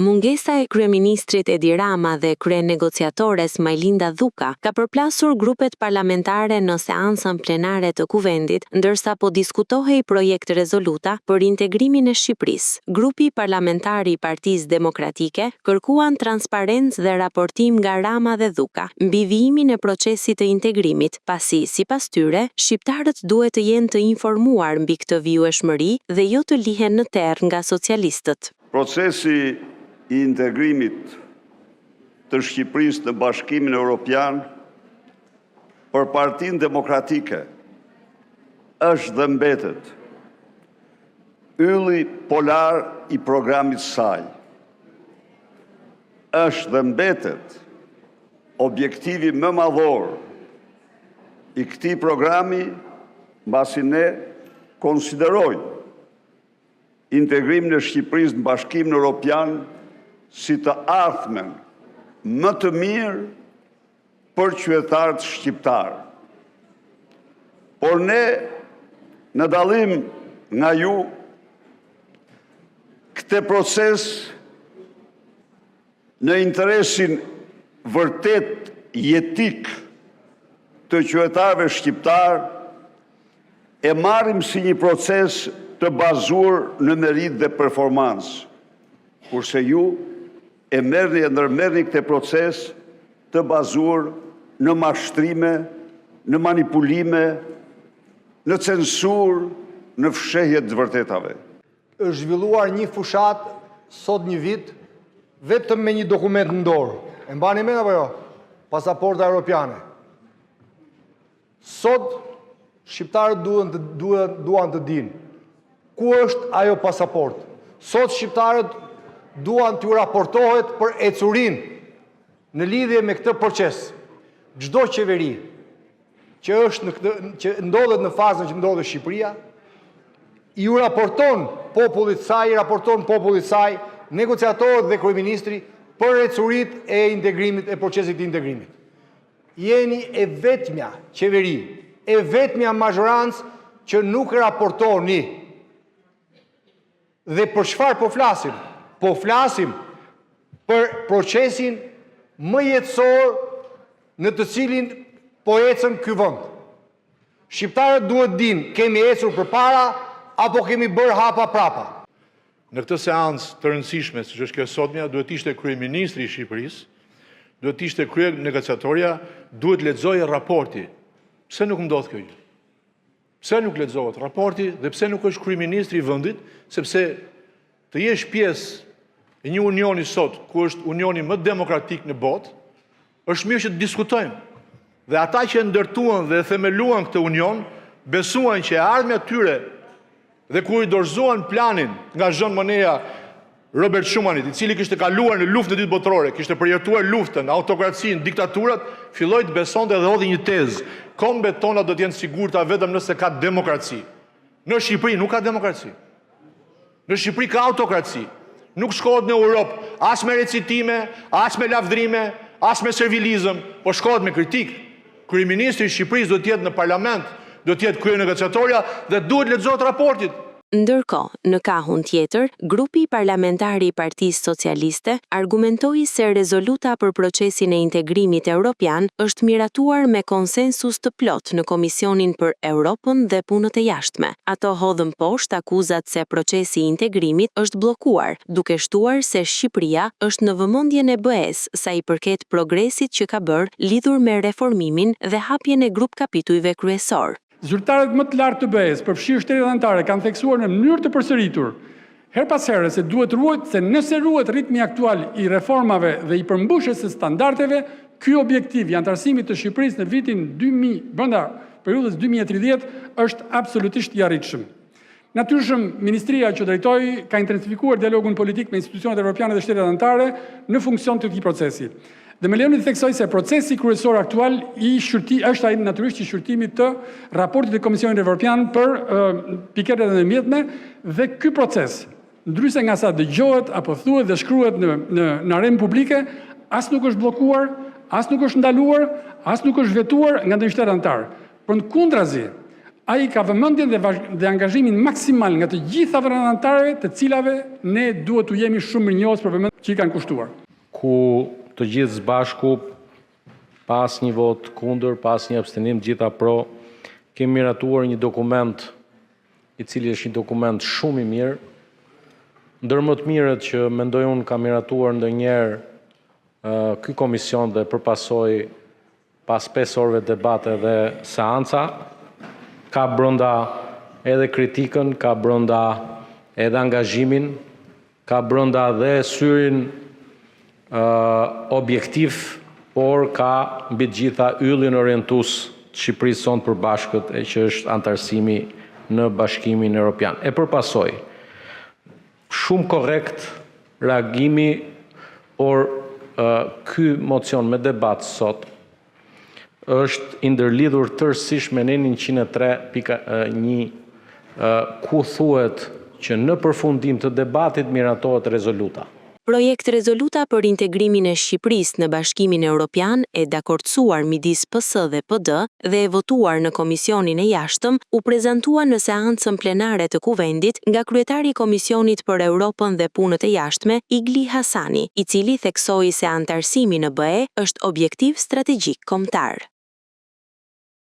Mungesa e kryeministrit Edi Rama dhe kryenegociatores Majlinda Dhuka ka përplasur grupet parlamentare në seancën plenare të Kuvendit, ndërsa po diskutohej projekt rezoluta për integrimin e Shqipërisë. Grupi parlamentar i Partisë Demokratike kërkuan transparencë dhe raportim nga Rama dhe Dhuka mbi vijimin e procesit të integrimit, pasi sipas tyre shqiptarët duhet të jenë të informuar mbi këtë vijueshmëri dhe jo të lihen në terr nga socialistët. Procesi i integrimit të Shqipërisë në Bashkimin Evropian për Partinë Demokratike është dhe mbetet ylli polar i programit saj. Është dhe mbetet objektivi më madhor i këtij programi, mbasi ne konsiderojmë integrimin e Shqipërisë në Bashkimin Evropian si të ardhmen më të mirë për qytetarët shqiptarë. Por ne, në dallim nga ju, këtë proces në interesin vërtet jetik të qytetarëve shqiptarë e marrim si një proces të bazuar në merit dhe performancë, kurse ju e ndërmerrni këtë proces të bazuar në mashtrime, në manipulime, në censur, në fshehje të vërtetave. Është zhvilluar një fushat sot një vit vetëm me një dokument në dorë. E mbani mend apo jo? Pasaporta europiane. Sot shqiptarët duan të dinë ku është ajo pasaport. Sot shqiptarët duan t'ju raportohet për ecurinë në lidhje me këtë proces. Çdo qeveri që ndodhet në fazën që ndodhet Shqipëria, ju raporton popullit saj, negociatorët dhe kryeministri për ecuritë e integrimit, e procesit të integrimit. Jeni e vetmja qeveri, e vetmja mazhorancë që nuk raportoni. Dhe për çfarë po flasim? Po flasim për procesin më jetësor në të cilin po ecën ky vend. Shqiptarët duhet dinë, kemi ecur përpara apo kemi bërë hapa prapa. Në këtë seancë të rëndësishme, siç është kjo sotmja, duhet ishte kryeministri i Shqipërisë, duhet ishte kryenegociatorja, duhet lexojë raporti. Pse nuk ndodh kjo gjë? Pse nuk lexohet raporti dhe pse nuk është kryeministri i vendit, sepse të jesh pjesë e një unioni sot, ku është unioni më demokratik në botë, është mirë që të diskutojmë. Dhe ata që ndërtuan dhe themeluan këtë union, besuan që ardhmja tyre dhe kur i dorëzuan planin nga Jean Monnet Robert Schumanit, i cili kishte kaluar në luftën e dytë botërore, kishte përjetuar luftën, autokracinë, diktaturat, filloi të besonte dhe hodhi një tezë. Kombet tona do të jenë sigurta vetëm nëse ka demokraci. Në Shqipëri nuk ka demokraci. Në Shqipëri ka autokraci. Nuk shkohet në Europë, as me recitime, as me lavdrime, as me servilizëm, po shkohet me kritik. Kryeministri i Shqipërisë do të jetë në parlament, do të jetë kryenegociatorja dhe duhet lexohet raportit. Ndërkohë, në kahun tjetër, grupi parlamentar i Partisë Socialiste argumentoi se rezoluta për procesin e integrimit evropian është miratuar me konsensus të plot në Komisionin për Europën dhe Punët e Jashtme. Ato hodhën poshtë akuzat se procesi i integrimit është bllokuar, duke shtuar se Shqipëria është në vëmendjen e BE-s sa i përket progresit që ka bërë lidhur me reformimin dhe hapjen e grup kapitujve kryesor. Zyrtarët më të lartë të BE-s, përfshirë shtetet anëtare, kanë theksuar në mënyrë të përsëritur her pas here se duhet ruhet, se nëse ruhet ritmi aktual i reformave dhe i përmbushjes së standardeve, ky objektiv i antarësimit të Shqipërisë në vitin 2000 brenda periudhës 2030 është absolutisht i arritshëm. Natyrshëm, ministria që drejtoi ka intensifikuar dialogun politik me institucionet evropiane dhe shtetet anëtare në funksion të këtij procesi. Dhe me lejoni të theksoj se procesi kryesor aktual është ai natyrisht i shqyrtimit të raportit të Komisionit Evropian për piketet e mjetme dhe ky proces, ndryshe nga sa dëgjohet apo thuhet dhe shkruhet në arenë publike, as nuk është bllokuar, as nuk është ndaluar, as nuk është vetuar nga ndonjë shtet anëtar. Përkundrazi, ai ka vëmendjen dhe angazhimin maksimal nga të gjitha vënat anëtarëve, të cilave ne duhet të jemi shumë mirënjohës për vëmendjen që i kanë kushtuar. Ku të gjithë së bashku, pas një vot kundër, pas një abstenim, gjitha pro, kemi miratuar një dokument i cili është një dokument shumë i mirë. Ndër më të mirët që mendoj unë ka miratuar ndonjëherë ky komision dhe përpasoi pas 5 orëve debate dhe seanca, ka brenda edhe kritikën, ka brenda edhe angazhimin, ka brenda dhe syrin objektiv, por ka mbi të gjitha yllin orientues të Shqipërisë sonë përbashkët e që është antarësimi në Bashkimin Evropian. E përpasoi shumë korrekt reagimi, por ky mocion me debat sot është i ndërlidhur tërësisht me nenin 103.1 ku thuhet që në përfundim të debatit miratohet rezoluta. Projekt rezoluta për integrimin e Shqipërisë në Bashkimin Evropian e dakordsuar midis PS dhe PD dhe e votuar në Komisionin e Jashtëm u prezantua në seancën plenare të Kuvendit nga kryetari i Komisionit për Europën dhe Punët e Jashtme, Igli Hasani, i cili theksoi se antarësimi në BE është objektiv strategjik kombëtar.